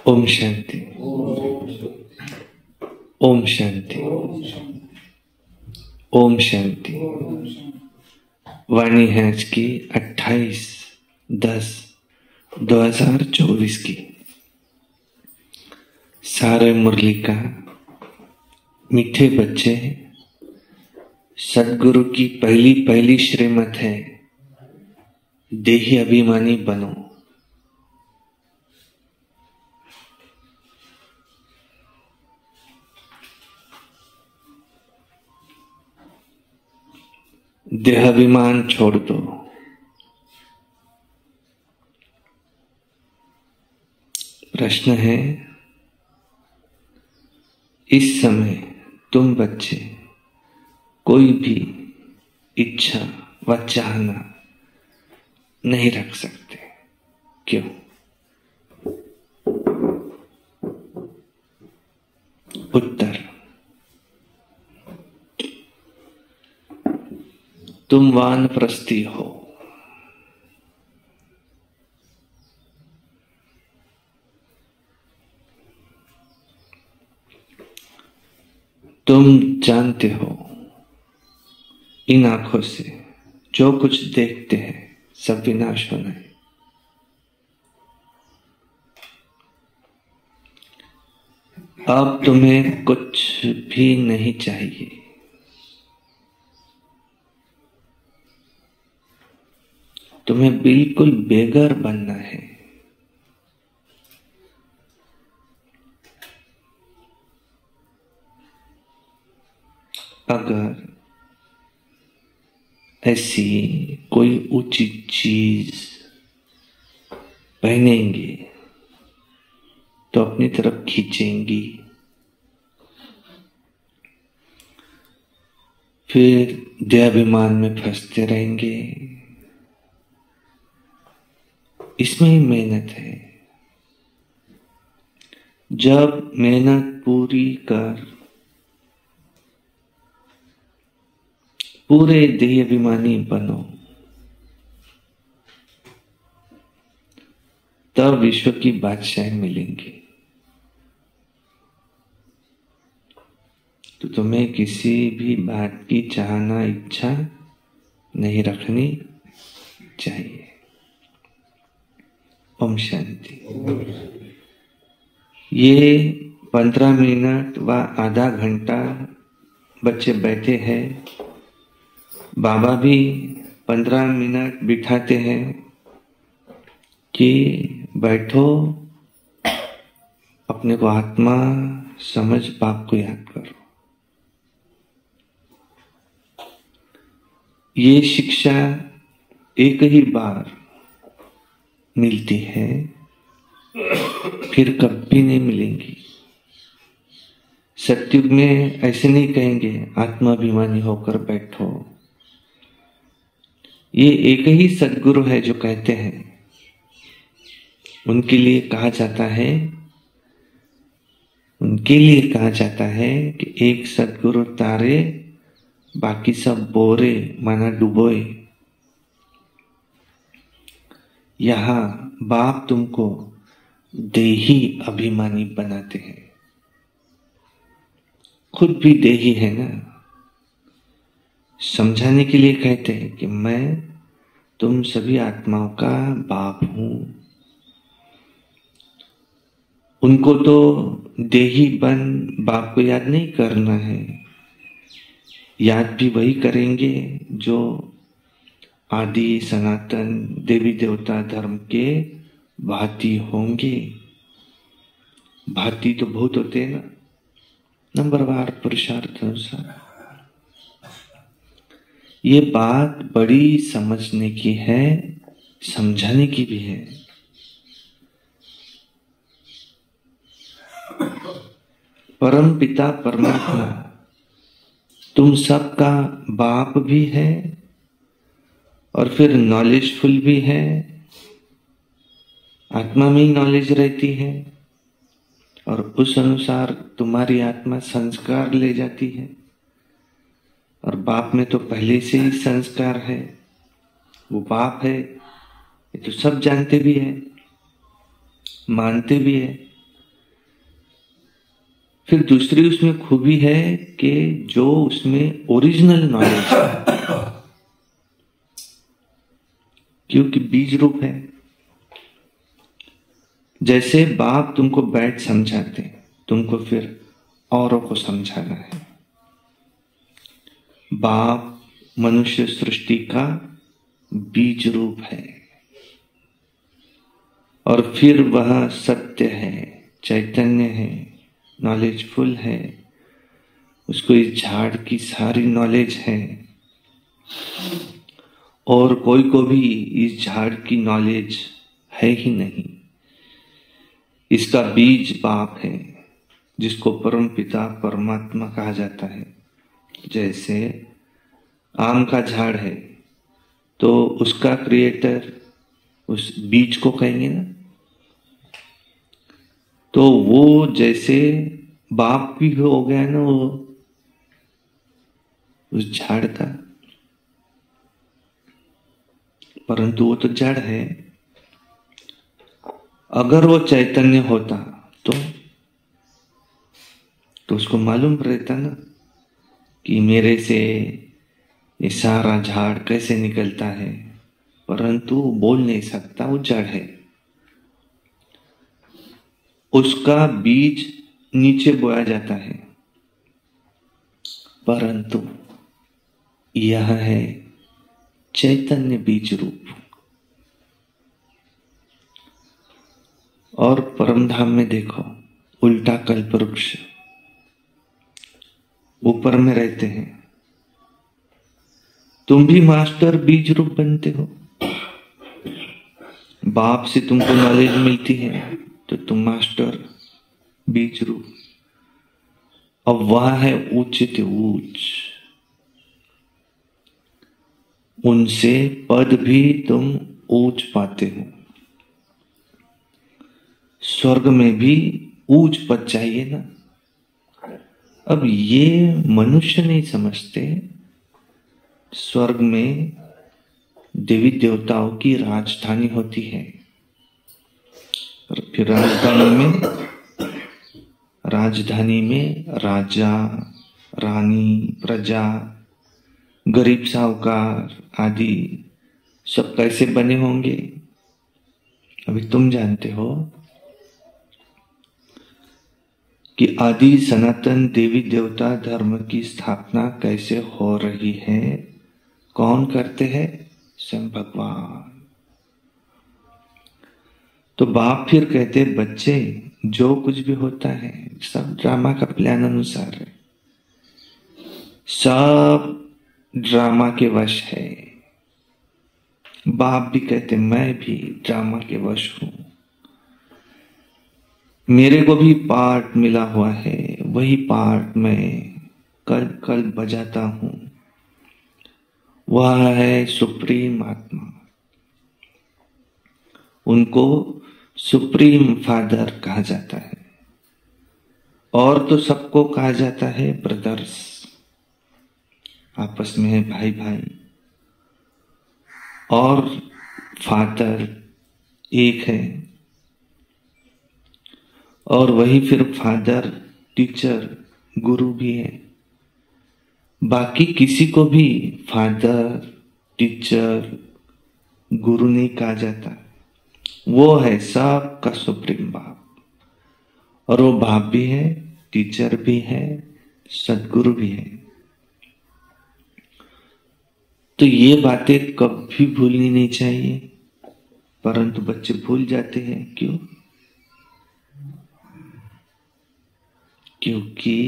ओम शांति। ओम शांति। ओम शांति। वाणी है आज की 28/10/2024 की। सारे मुरली का मीठे बच्चे, सद्गुरु की पहली पहली श्रीमत है, देही अभिमानी बनो। देहाभिमान छोड़ दो। प्रश्न है, इस समय तुम बच्चे कोई भी इच्छा व चाहना नहीं रख सकते, क्यों? उत्तर, तुम वानप्रस्थी हो। तुम जानते हो, इन आंखों से जो कुछ देखते हैं सब विनाश होना है। अब तुम्हें कुछ भी नहीं चाहिए। तुम्हें बिल्कुल बेघर बनना है। अगर ऐसी कोई ऊंची चीज पहनेंगे तो अपनी तरफ खींचेंगी, फिर देहाभिमान में फंसते रहेंगे। इसमें ही मेहनत है। जब मेहनत पूरी कर पूरे देह अभिमानी बनो, तब विश्व की बादशाह मिलेंगी। तो तुम्हें किसी भी बात की चाहना इच्छा नहीं रखनी चाहिए। ओम शांति। ये 15 मिनट व आधा घंटा बच्चे बैठे हैं। बाबा भी 15 मिनट बिठाते हैं कि बैठो, अपने को आत्मा समझ बाप को याद करो। ये शिक्षा एक ही बार मिलती है, फिर कभी नहीं मिलेंगी। सत्युग में ऐसे नहीं कहेंगे आत्माभिमानी होकर बैठो। ये एक ही सद्गुरु है जो कहते हैं। उनके लिए कहा जाता है कि एक सद्गुरु तारे, बाकी सब बोरे माना डुबोए। यहां बाप तुमको देही अभिमानी बनाते हैं। खुद भी देही है ना। समझाने के लिए कहते हैं कि मैं तुम सभी आत्माओं का बाप हूं। उनको तो देही बन बाप को याद नहीं करना है। याद भी वही करेंगे जो आदि सनातन देवी देवता धर्म के भांति होंगे। भांति तो बहुत होते हैं ना, नंबरवार पुरुषार्थ अनुसार। ये बात बड़ी समझने की है, समझाने की भी है। परम पिता परमात्मा तुम सबका बाप भी है और फिर नॉलेजफुल भी है। आत्मा में ही नॉलेज रहती है और उस अनुसार तुम्हारी आत्मा संस्कार ले जाती है। और बाप में तो पहले से ही संस्कार है, वो बाप है। ये तो सब जानते भी है, मानते भी है, फिर दूसरी उसमें खूबी है कि जो उसमें ओरिजिनल नॉलेज है, क्योंकि बीज रूप है। जैसे बाप तुमको बैठ समझाते, तुमको फिर औरों को समझाना है। बाप मनुष्य सृष्टि का बीज रूप है और फिर वह सत्य है, चैतन्य है, नॉलेजफुल है, उसको इस झाड़ की सारी नॉलेज है और कोई को भी इस झाड़ की नॉलेज है ही नहीं। इसका बीज बाप है, जिसको परम पिता परमात्मा कहा जाता है। जैसे आम का झाड़ है तो उसका क्रिएटर उस बीज को कहेंगे ना, तो वो जैसे बाप भी हो गया ना वो उस झाड़ का, परंतु वो तो जड़ है। अगर वो चैतन्य होता तो उसको मालूम रहता ना कि मेरे से ये सारा झाड़ कैसे निकलता है, परंतु वो बोल नहीं सकता, वो जड़ है। उसका बीज नीचे बोया जाता है, परंतु यह है चैतन्य बीज रूप। और परमधाम में देखो, उल्टा कल्प वृक्ष ऊपर में रहते हैं, तुम भी मास्टर बीज रूप बनते हो। बाप से तुमको नॉलेज मिलती है तो तुम मास्टर बीज रूप। अब वह है उच्च उच्च, उनसे पद भी तुम ऊंच पाते हो। स्वर्ग में भी ऊंच पद चाहिए ना। अब ये मनुष्य नहीं समझते, स्वर्ग में देवी देवताओं की राजधानी होती है और फिर राजधानी में राजा, रानी, प्रजा, गरीब साहूकार आदि सब कैसे बने होंगे अभी तुम जानते हो कि आदि सनातन देवी देवता धर्म की स्थापना कैसे हो रही है, कौन करते हैं? स्वयं भगवान। तो बाप फिर कहते बच्चे जो कुछ भी होता है सब ड्रामा का प्लान अनुसार है, सब ड्रामा के वश है। बाप भी कहते मैं भी ड्रामा के वश हूं, मेरे को भी पार्ट मिला हुआ है, वही पार्ट मैं कल कल बजाता हूं। वह है सुप्रीम आत्मा, उनको सुप्रीम फादर कहा जाता है। और तो सबको कहा जाता है ब्रदर्स, आपस में है भाई भाई। और फादर एक है और वही फिर फादर टीचर गुरु भी है। बाकी किसी को भी फादर टीचर गुरु नहीं कहा जाता, वो है सबका सुप्रीम बाप। और वो बाप भी है, टीचर भी है, सदगुरु भी है। तो ये बातें कभी भूलनी नहीं चाहिए, परंतु बच्चे भूल जाते हैं। क्यों? क्योंकि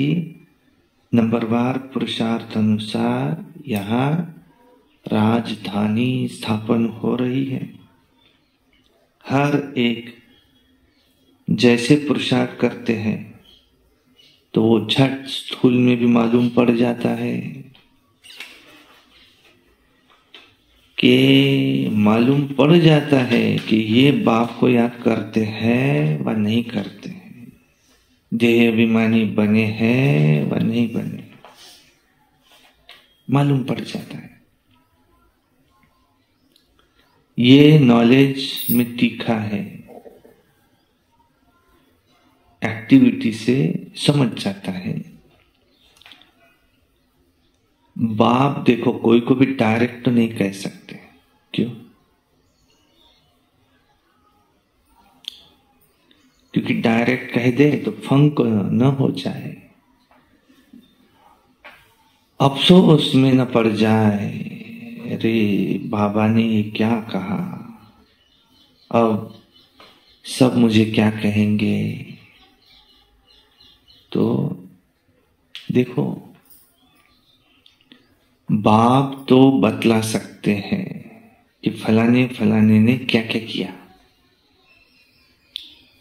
नंबरवार पुरुषार्थ अनुसार यहां राजधानी स्थापन हो रही है। हर एक जैसे पुरुषार्थ करते हैं तो वो झट स्थूल में भी मालूम पड़ जाता है कि मालूम पड़ जाता है कि ये बाप को याद करते हैं व नहीं करते हैं, देह अभिमानी बने हैं व नहीं बने, मालूम पड़ जाता है। ये नॉलेज में तीखा है। एक्टिविटी से समझ जाता है। बाप देखो कोई को भी डायरेक्ट तो नहीं कह सकते, क्यों? क्योंकि डायरेक्ट कह दे तो फंक न हो जाए, अफसोस में न पड़ जाए, अरे बाबा ने ये क्या कहा, अब सब मुझे क्या कहेंगे। तो देखो बाप तो बतला सकते हैं कि फलाने फलाने ने क्या क्या किया,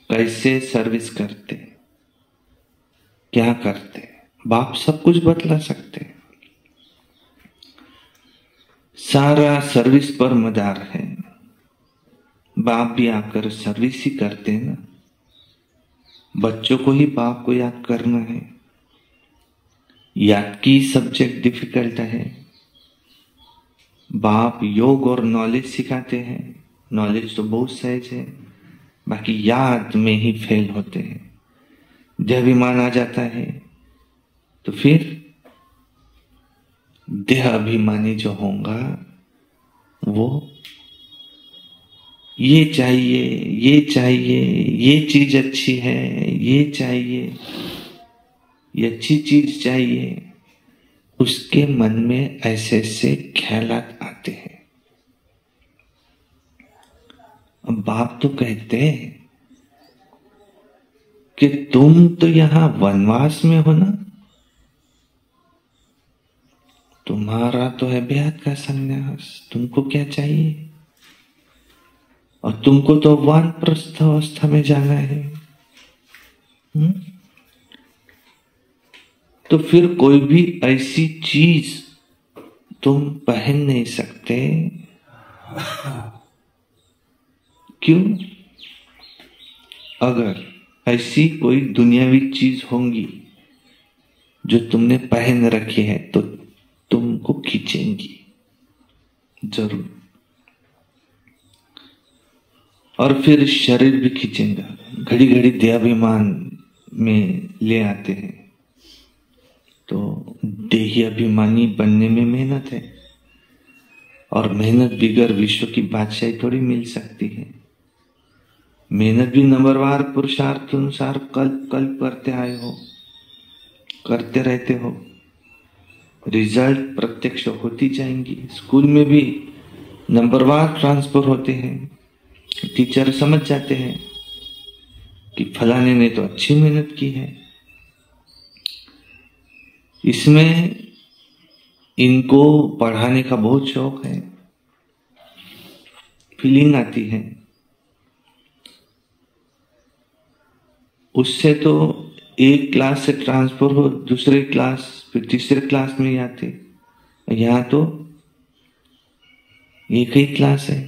कैसे सर्विस करते, क्या करते, बाप सब कुछ बतला सकते। सारा सर्विस पर मदार है, बाप भी आकर सर्विस ही करते हैं ना। बच्चों को ही बाप को याद करना है, याद की सब्जेक्ट डिफिकल्ट है। बाप योग और नॉलेज सिखाते हैं, नॉलेज तो बहुत सहज है, बाकी याद में ही फेल होते हैं। देहाभिमान आ जाता है तो फिर देह अभिमानी जो होगा वो ये चाहिए, ये चाहिए, ये चीज अच्छी है, ये चाहिए, ये अच्छी चीज चाहिए, उसके मन में ऐसे ऐसे ख्यालात आते हैं। अब बाप तो कहते हैं कि तुम तो यहां वनवास में हो ना, तुम्हारा तो है बेहद का संन्यास, तुमको क्या चाहिए, और तुमको तो वानप्रस्थ अवस्था में जाना है। तो फिर कोई भी ऐसी चीज तुम पहन नहीं सकते, क्यों? अगर ऐसी कोई दुनियावी चीज होंगी जो तुमने पहन रखी है तो तुमको खींचेंगी जरूर, और फिर शरीर भी खींचेगा। घड़ी घड़ी देहाभिमान में ले आते हैं, तो देही अभिमानी बनने में मेहनत है, और मेहनत बिगर विश्व की बादशाही थोड़ी मिल सकती है। मेहनत भी नंबरवार पुरुषार्थ अनुसार कल्प कल्प करते आए हो, करते रहते हो, रिजल्ट प्रत्यक्ष होती जाएंगी। स्कूल में भी नंबरवार ट्रांसफर होते हैं, टीचर समझ जाते हैं कि फलाने ने तो अच्छी मेहनत की है, इसमें इनको पढ़ाने का बहुत शौक है, फीलिंग आती है। उससे तो एक क्लास से ट्रांसफर हो दूसरे क्लास, फिर तीसरे क्लास में आते, यहां तो एक ही क्लास है,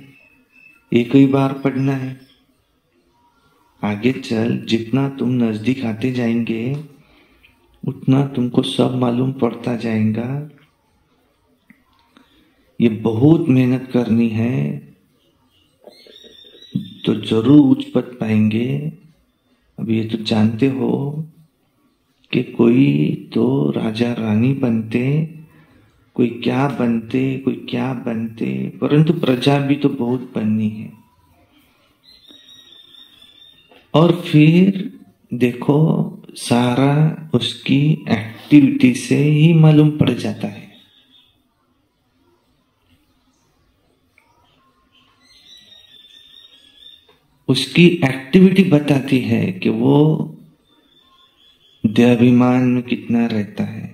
एक ही बार पढ़ना है। आगे चल जितना तुम नजदीक आते जाएंगे उतना तुमको सब मालूम पड़ता जाएगा। ये बहुत मेहनत करनी है तो जरूर उच्च पद पाएंगे। अब ये तो जानते हो कि कोई तो राजा रानी बनते, कोई क्या बनते, कोई क्या बनते, परंतु प्रजा भी तो बहुत बननी है। और फिर देखो सारा उसकी एक्टिविटी से ही मालूम पड़ जाता है। उसकी एक्टिविटी बताती है कि वो देहाभिमान में कितना रहता है।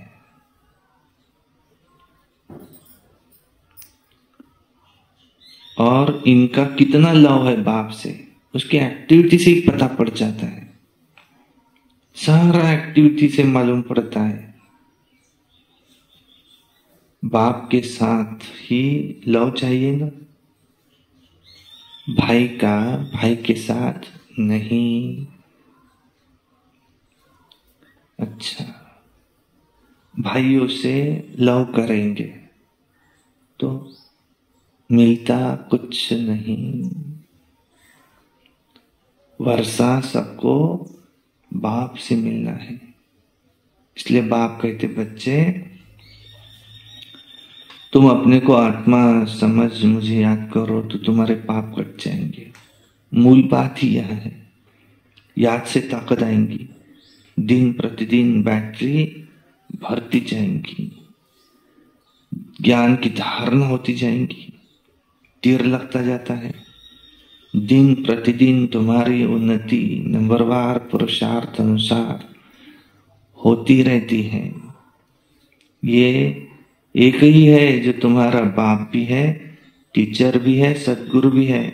और इनका कितना लव है बाप से, उसकी एक्टिविटी से ही पता पड़ जाता है, सारा एक्टिविटी से मालूम पड़ता है। बाप के साथ ही लव चाहिए ना, भाई का भाई के साथ नहीं। अच्छा, भाइयों से लव करेंगे तो मिलता कुछ नहीं। वर्षा सबको बाप से मिलना है। इसलिए बाप कहते बच्चे तुम अपने को आत्मा समझ मुझे याद करो तो तुम्हारे पाप कट जाएंगे। मूल बात ही यह है। याद से ताकत आएंगी, दिन प्रतिदिन बैटरी भरती जाएंगी, ज्ञान की धारणा होती जाएंगी, तीर लगता जाता है। दिन प्रतिदिन तुम्हारी उन्नति नंबरवार पुरुषार्थ अनुसार होती रहती है। ये एक ही है जो तुम्हारा बाप भी है, टीचर भी है, सदगुरु भी है,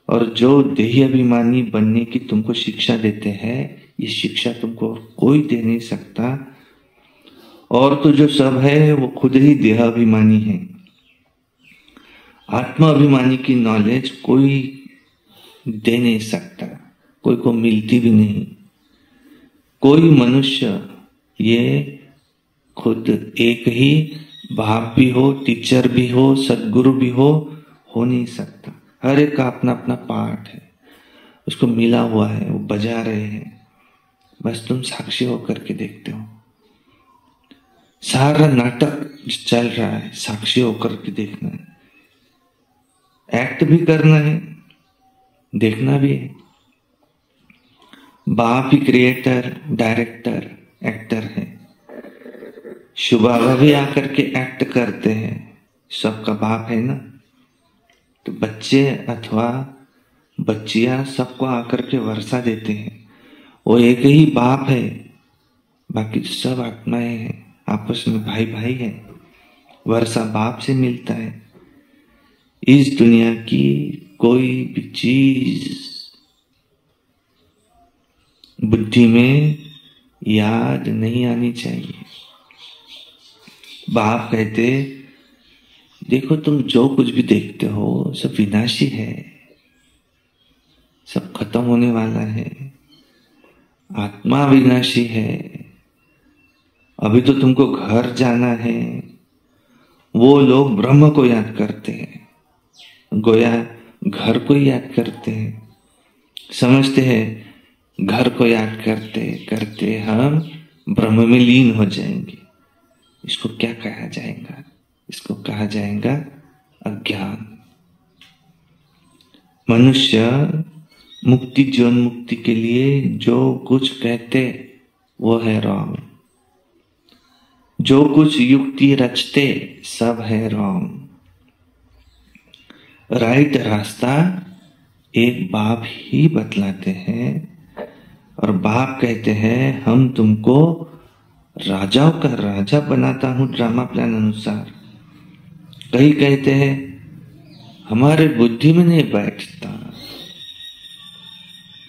और जो देही अभिमानी बनने की तुमको शिक्षा देते हैं, ये शिक्षा तुमको कोई दे नहीं सकता। और तो जो सब है वो खुद ही देह अभिमानी है। आत्मा अभिमानी की नॉलेज कोई दे नहीं सकता, कोई को मिलती भी नहीं। कोई मनुष्य ये खुद एक ही बाप भी हो, टीचर भी हो, सदगुरु भी हो नहीं सकता। हर एक का अपना अपना पार्ट है, उसको मिला हुआ है, वो बजा रहे हैं, बस तुम साक्षी होकर के देखते हो। सारा नाटक चल रहा है, साक्षी होकर के देखना है। एक्ट भी करना है, देखना भी है। बाप ही क्रिएटर, डायरेक्टर, एक्टर है। शुभ बाबा भी आकर के एक्ट करते हैं, सबका बाप है ना। तो बच्चे अथवा बच्चियां सबको आकर के वर्षा देते हैं। वो एक ही बाप है, बाकी सब आत्माएं हैं, आपस में भाई भाई है। वर्षा बाप से मिलता है। इस दुनिया की कोई भी चीज बुद्धि में याद नहीं आनी चाहिए। बाप कहते देखो तुम जो कुछ भी देखते हो सब विनाशी है, सब खत्म होने वाला है। आत्मा विनाशी है। अभी तो तुमको घर जाना है। वो लोग ब्रह्म को याद करते हैं, गोया घर को याद करते हैं। समझते हैं घर को याद करते करते हम ब्रह्म में लीन हो जाएंगे। इसको क्या कहा जाएगा? इसको कहा जाएगा अज्ञान। मनुष्य मुक्ति, जीवन मुक्ति के लिए जो कुछ कहते वो है रॉन्ग। जो कुछ युक्ति रचते सब है रॉन्ग। राइट रास्ता एक बाप ही बतलाते हैं, और बाप कहते हैं हम तुमको राजाओं का राजा बनाता हूं ड्रामा प्लान अनुसार। कई कहते हैं हमारे बुद्धि में नहीं बैठता।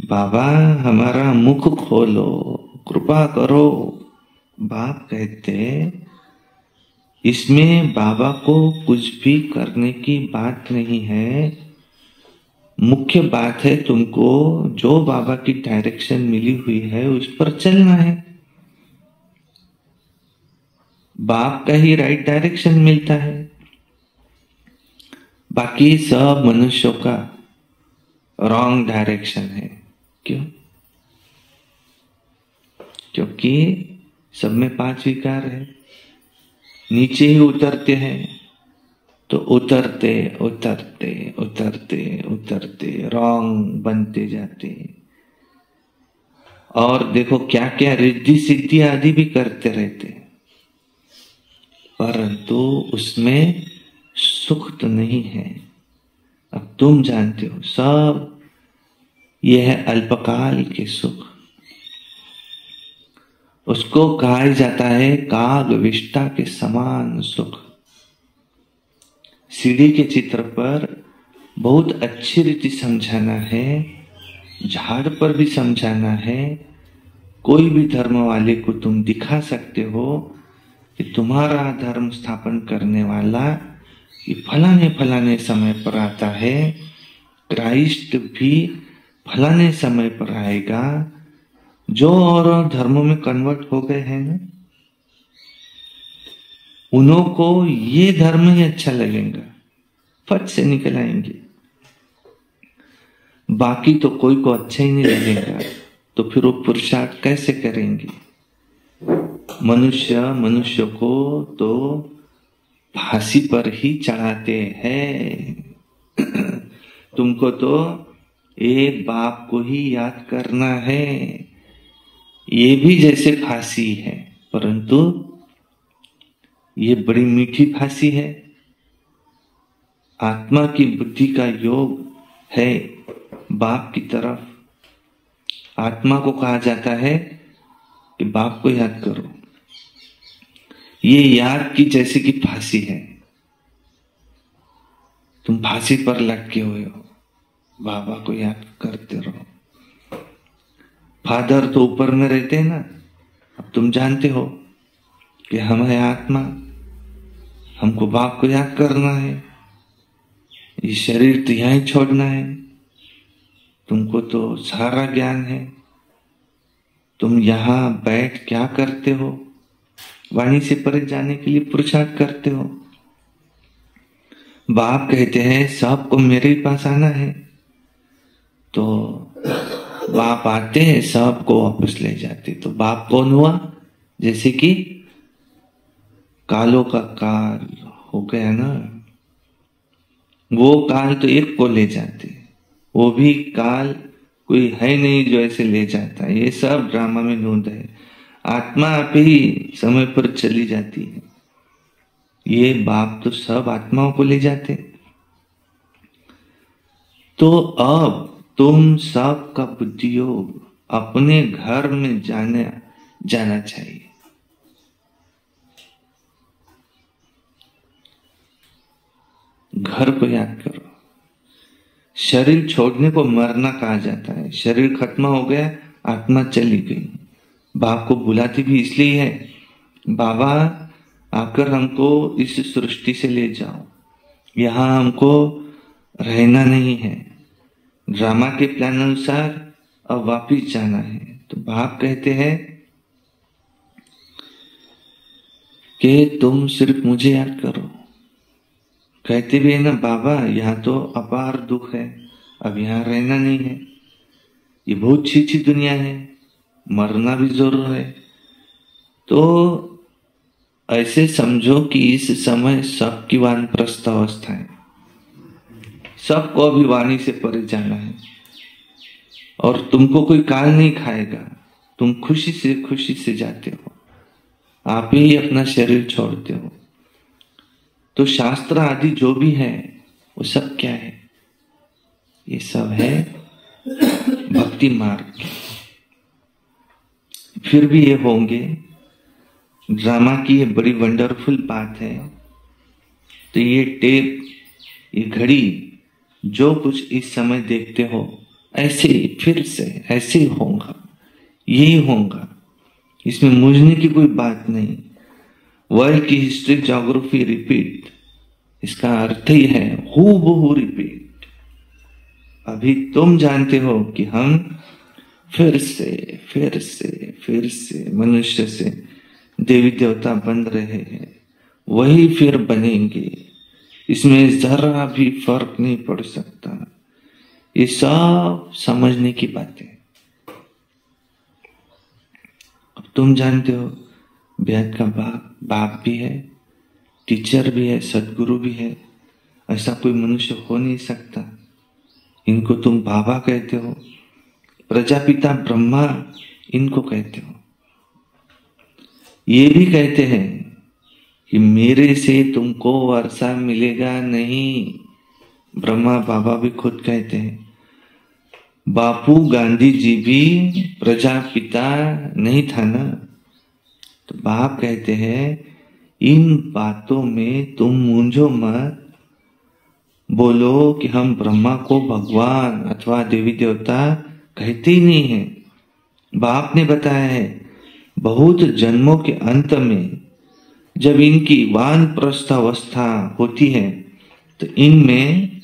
बाबा हमारा मुख खोलो, कृपा करो। बाप कहते इसमें बाबा को कुछ भी करने की बात नहीं है। मुख्य बात है तुमको जो बाबा की डायरेक्शन मिली हुई है उस पर चलना है। बाप का ही राइट डायरेक्शन मिलता है। बाकी सब मनुष्यों का रॉन्ग डायरेक्शन है। क्यों? क्योंकि सब में 5 विकार है। नीचे ही उतरते हैं तो उतरते उतरते उतरते उतरते रॉन्ग बनते जाते। और देखो क्या क्या रिद्धि सिद्धि आदि भी करते रहते, परंतु उसमें सुख तो नहीं है। अब तुम जानते हो सब यह है अल्पकाल के सुख। उसको कहा जाता है काग विष्टा के समान सुख। सीढ़ी के चित्र पर बहुत अच्छी रीति समझाना है, झाड़ पर भी समझाना है। कोई भी धर्म वाले को तुम दिखा सकते हो कि तुम्हारा धर्म स्थापन करने वाला ये फलाने फलाने समय पर आता है, क्राइस्ट भी फलाने समय पर आएगा। जो और धर्मों में कन्वर्ट हो गए हैं ना, उन्हों को ये धर्म ही अच्छा लगेगा, फट से निकल आएंगे। बाकी तो कोई को अच्छा ही नहीं लगेगा, तो फिर वो पुरुषार्थ कैसे करेंगे? मनुष्य को तो फांसी पर ही चढ़ाते हैं। तुमको तो एक बाप को ही याद करना है, ये भी जैसे फांसी है, परंतु ये बड़ी मीठी फांसी है। आत्मा की बुद्धि का योग है बाप की तरफ। आत्मा को कहा जाता है कि बाप को याद करो। ये याद की जैसे कि फांसी है, तुम फांसी पर लटके हुए हो, बाबा को याद करते रहो। फादर तो ऊपर में रहते हैं ना। अब तुम जानते हो कि हम है आत्मा, हमको बाप को याद करना है, ये शरीर तो यहीं छोड़ना है। तुमको तो सारा ज्ञान है, तुम यहां बैठ क्या करते हो? वाणी से परे जाने के लिए पुरुषार्थ करते हो। बाप कहते हैं सबको मेरे ही पास आना है, तो बाप आते हैं सबको वापस ले जाते। तो बाप कौन हुआ? जैसे कि कालों का काल हो गया ना, वो काल तो एक को ले जाते, वो भी काल कोई है नहीं जो ऐसे ले जाता है। ये सब ड्रामा में नोंद है। आत्मा आप ही समय पर चली जाती है, ये बाप तो सब आत्माओं को ले जाते। तो अब तुम सब का बुद्धि योग अपने घर में जाना चाहिए। घर को याद करो। शरीर छोड़ने को मरना कहा जाता है। शरीर खत्म हो गया, आत्मा चली गई। बाप को बुलाती भी इसलिए है, बाबा आकर हमको इस सृष्टि से ले जाओ, यहां हमको रहना नहीं है। ड्रामा के प्लान अनुसार अब वापिस जाना है। तो बाप कहते हैं कि तुम सिर्फ मुझे याद करो। कहते भी है ना, बाबा यहाँ तो अपार दुख है, अब यहाँ रहना नहीं है, ये बहुत अच्छी दुनिया है, मरना भी जरूर है। तो ऐसे समझो कि इस समय सबकी वानप्रस्थ अवस्था है, सबको अभी वाणी से परे जाना है, और तुमको कोई काल नहीं खाएगा। तुम खुशी से जाते हो, आप ही अपना शरीर छोड़ते हो। तो शास्त्र आदि जो भी है वो सब क्या है? ये सब है भक्ति मार्ग। फिर भी ये होंगे, ड्रामा की ये बड़ी वंडरफुल बात है। तो ये टेप, ये घड़ी, जो कुछ इस समय देखते हो, ऐसे ही फिर से ऐसे ही होगा, यही होगा। इसमें मूझने की कोई बात नहीं। वर्ल्ड की हिस्ट्री ज्योग्राफी रिपीट, इसका अर्थ ही है हूबहू रिपीट। अभी तुम जानते हो कि हम फिर से मनुष्य से देवी देवता बन रहे हैं, वही फिर बनेंगे। इसमें जरा भी फर्क नहीं पड़ सकता। ये सब समझने की बातें। अब तुम जानते हो बेहद का बाप भी है, टीचर भी है, सदगुरु भी है। ऐसा कोई मनुष्य हो नहीं सकता। इनको तुम बाबा कहते हो, प्रजापिता ब्रह्मा इनको कहते हो। ये भी कहते हैं कि मेरे से तुमको वर्षा मिलेगा नहीं। ब्रह्मा बाबा भी खुद कहते हैं। बापू गांधी जी भी प्रजापिता नहीं था ना। तो बाप कहते हैं इन बातों में तुम मूंझो मत। बोलो कि हम ब्रह्मा को भगवान अथवा देवी देवता कहते ही नहीं है। बाप ने बताया है बहुत जन्मों के अंत में जब इनकी वानप्रस्थ अवस्था होती है तो इनमें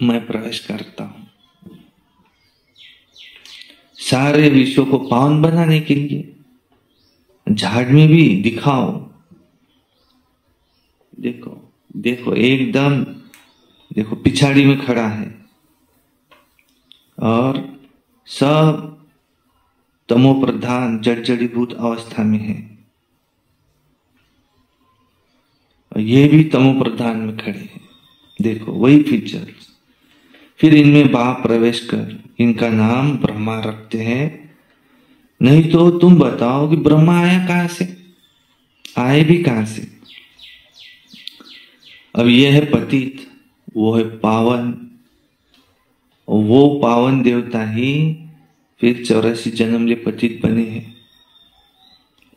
मैं प्रवेश करता हूं, सारे विश्व को पावन बनाने के लिए। झाड़ में भी दिखाओ, देखो देखो एकदम देखो पिछाड़ी में खड़ा है और सब तमो प्रधान जड़ीभूत अवस्था में है, और ये भी तमो प्रधान में खड़े हैं। देखो वही फीचर्स। फिर इनमें बाप प्रवेश कर इनका नाम ब्रह्मा रखते हैं। नहीं तो तुम बताओ कि ब्रह्मा आया कहां से, आए भी कहां से? अब ये है पतित, वो है पावन, और वो पावन देवता ही फिर 84 जन्म ले पतित बने हैं,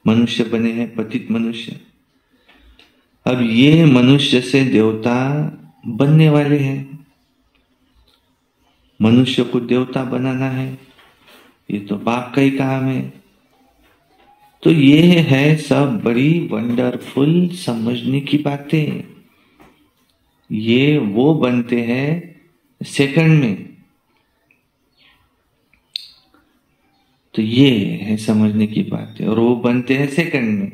मनुष्य बने हैं, पतित मनुष्य। अब ये मनुष्य से देवता बनने वाले हैं। मनुष्य को देवता बनाना है, ये तो बाप का ही काम है। तो ये है सब बड़ी वंडरफुल समझने की बातें। ये वो बनते हैं सेकंड में। तो ये है समझने की बातें, और वो बनते हैं सेकंड में।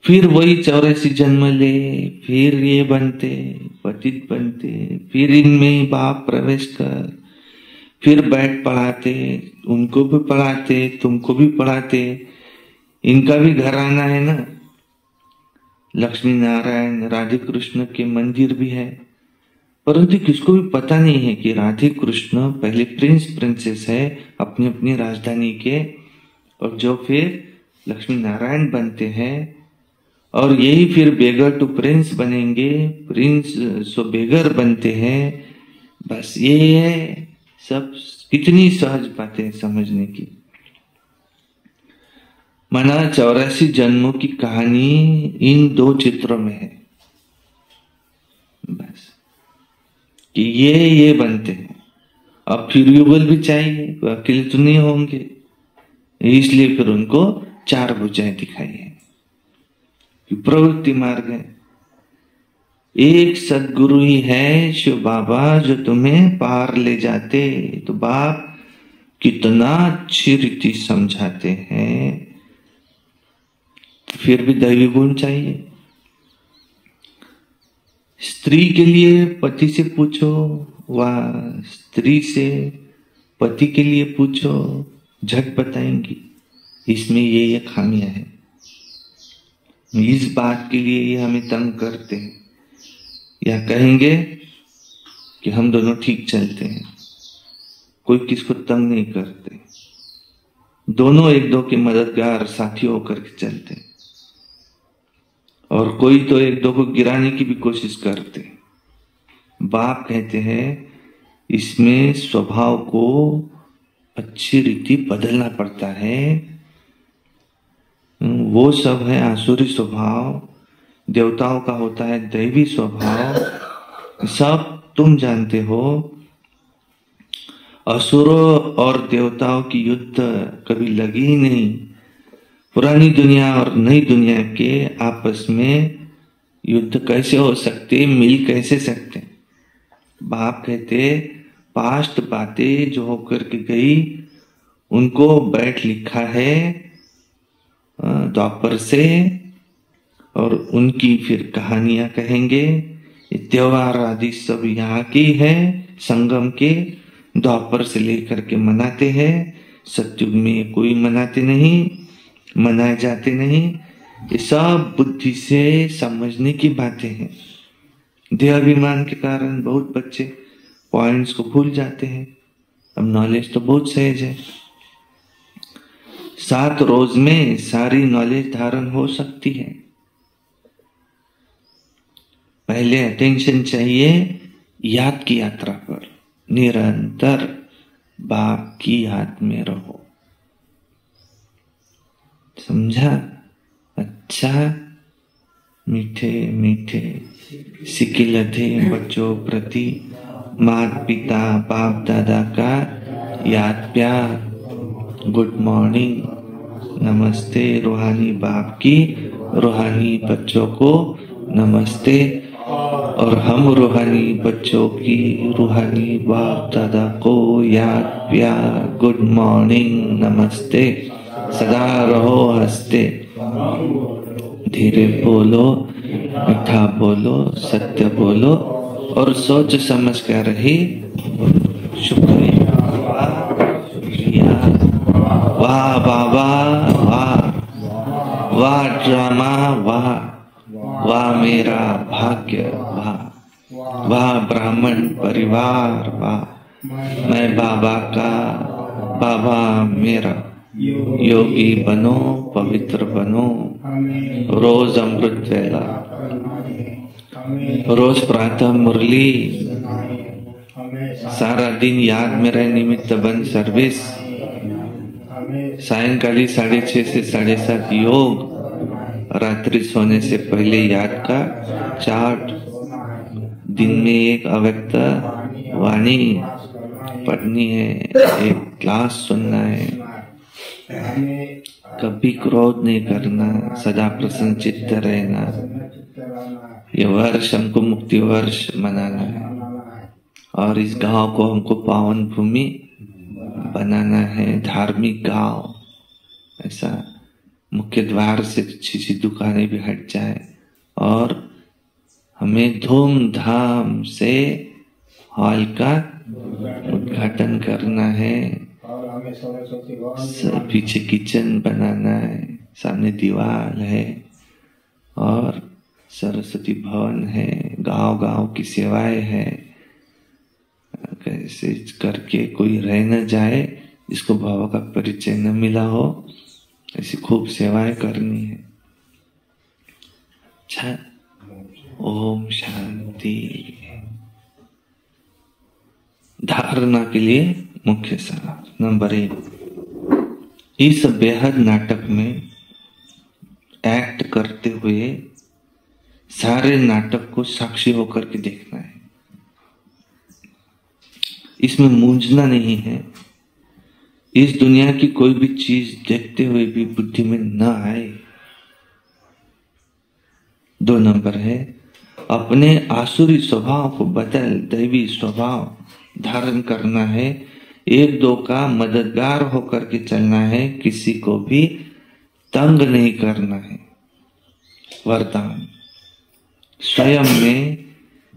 फिर वही 84 जन्म ले, फिर ये बनते, पतित बनते, फिर इनमें ही बाप प्रवेश कर, फिर बैठ पढ़ाते, उनको भी पढ़ाते, तुमको भी पढ़ाते। इनका भी घर आना है ना। लक्ष्मी नारायण राधे कृष्ण के मंदिर भी है, परंतु किसको भी पता नहीं है कि राधे कृष्ण पहले प्रिंस प्रिंसेस है अपनी अपनी राजधानी के, और जो फिर लक्ष्मी नारायण बनते हैं, और यही फिर बेगर टू प्रिंस बनेंगे, प्रिंस सो बेगर बनते हैं। बस ये है सब। कितनी सहज बातें समझने की। माना 84 जन्मों की कहानी इन 2 चित्रों में है बस, कि ये बनते हैं। अब फिर युगल भी चाहिए, अकेले तो नहीं होंगे, इसलिए फिर उनको 4 भुजाएं दिखाई है। प्रवृत्ति मार्ग है। एक सदगुरु ही है शिव बाबा जो तुम्हें पार ले जाते। तो बाप कितना अच्छी रीति समझाते हैं। फिर भी दैवी गुण चाहिए। स्त्री के लिए पति से पूछो, वह स्त्री से पति के लिए पूछो, झट बताएंगी इसमें ये खामियां हैं। इस बात के लिए ये हमें तंग करते हैं, या कहेंगे कि हम दोनों ठीक चलते हैं, कोई किसको तंग नहीं करते, दोनों एक दो के मददगार साथी होकर के चलते हैं। और कोई तो एक दो को गिराने की भी कोशिश करते। बाप कहते हैं इसमें स्वभाव को अच्छी रीति बदलना पड़ता है। वो सब है आसुरी स्वभाव, देवताओं का होता है दैवी स्वभाव। सब तुम जानते हो। असुरों और देवताओं की युद्ध कभी लगी ही नहीं। पुरानी दुनिया और नई दुनिया के आपस में युद्ध कैसे हो सकते, मिल कैसे सकते? बाप कहते पास्ट बातें जो होकर के गई उनको बैठ लिखा है द्वापर से, और उनकी फिर कहानियां कहेंगे। त्योहार आदि सब यहाँ की है, संगम के द्वापर से लेकर के मनाते हैं। सतयुग में कोई मनाते नहीं, मनाए जाते नहीं। ये सब बुद्धि से समझने की बातें हैं। देहाभिमान के कारण बहुत बच्चे पॉइंट्स को भूल जाते हैं। अब नॉलेज तो बहुत सहज है, 7 रोज में सारी नॉलेज धारण हो सकती है। पहले अटेंशन चाहिए याद की यात्रा पर। निरंतर बाप की याद में रहो। समझा? अच्छा, मीठे मीठे सिकिलधे बच्चों प्रति माता पिता बाप दादा का याद प्यार। गुड मॉर्निंग, नमस्ते। रूहानी बाप की रूहानी बच्चों को नमस्ते, और हम रूहानी बच्चों की रूहानी बाप दादा को याद प्यार। गुड मॉर्निंग, नमस्ते। सदा रहो हंसते, धीरे बोलो, मीठा बोलो, सत्य बोलो, और सोच समझ कर ही शुक्रिया। वाह बाबा वाह, वाह ड्रामा वाह, वाह मेरा भाग्य वाह, वाह ब्राह्मण परिवार वाह, मैं बाबा का, बाबा मेरा, योगी बनो पवित्र बनो, रोज अमृत वेला, रोज प्रातः मुरली, सारा दिन याद मेरा निमित्त बन सर्विस, सायंकाली 6:30 से 7:30 योग, रात्रि सोने से पहले याद का चार्ट, दिन में एक अव्यक्त वाणी पढ़नी है, एक क्लास सुनना है, कभी क्रोध नहीं करना, सदा प्रसन्न चित्त रहना, ये वर्ष हमको मुक्ति वर्ष मनाना है और इस गांव को हमको पावन भूमि बनाना है, धार्मिक गांव, ऐसा मुख्य द्वार से अच्छी सी दुकानें भी हट जाए और हमें धूमधाम से हॉल का उद्घाटन करना है, पीछे किचन बनाना है, सामने दीवार है और सरस्वती भवन है, गांव गांव की सेवाएं है, कैसे करके कोई रह न जाए जिसको बाबा का परिचय न मिला हो, ऐसी खूब सेवाएं करनी है। अच्छा, ओम शांति। धारणा के लिए मुख्य सार नंबर 1, इस बेहद नाटक में एक्ट करते हुए सारे नाटक को साक्षी होकर के देखना है, इसमें मूंझना नहीं है। इस दुनिया की कोई भी चीज देखते हुए भी बुद्धि में न आए। 2 नंबर है, अपने आसुरी स्वभाव को बदल दैवी स्वभाव धारण करना है, 1-2 का मददगार होकर के चलना है, किसी को भी तंग नहीं करना है। वरदान, स्वयं में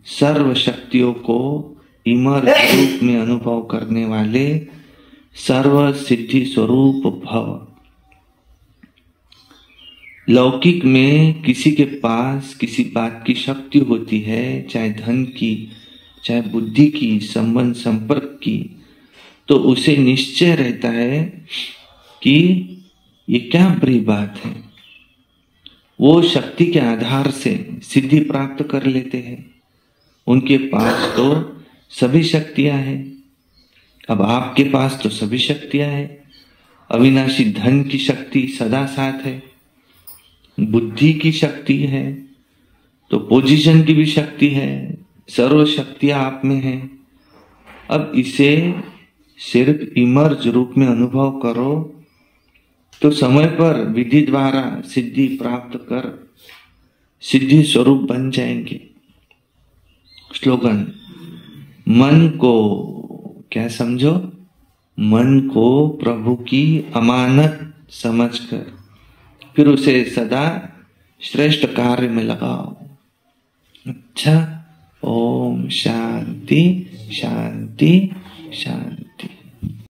सर्व शक्तियों को इमर्ज रूप में अनुभव करने वाले सर्व सिद्धि स्वरूप भव। लौकिक में किसी के पास किसी बात की शक्ति होती है, चाहे धन की, चाहे बुद्धि की, संबंध संपर्क की, तो उसे निश्चय रहता है कि ये क्या बड़ी बात है। वो शक्ति के आधार से सिद्धि प्राप्त कर लेते हैं। उनके पास तो सभी शक्तियां हैं। अब आपके पास तो सभी शक्तियां हैं। अविनाशी धन की शक्ति सदा साथ है, बुद्धि की शक्ति है, तो पोजीशन की भी शक्ति है, सर्व शक्तियां आप में हैं। अब इसे सिर्फ इमर्ज रूप में अनुभव करो तो समय पर विधि द्वारा सिद्धि प्राप्त कर सिद्धि स्वरूप बन जाएंगे। स्लोगन, मन को क्या समझो, मन को प्रभु की अमानत समझकर फिर उसे सदा श्रेष्ठ कार्य में लगाओ। अच्छा, ओम शांति शांति शांति।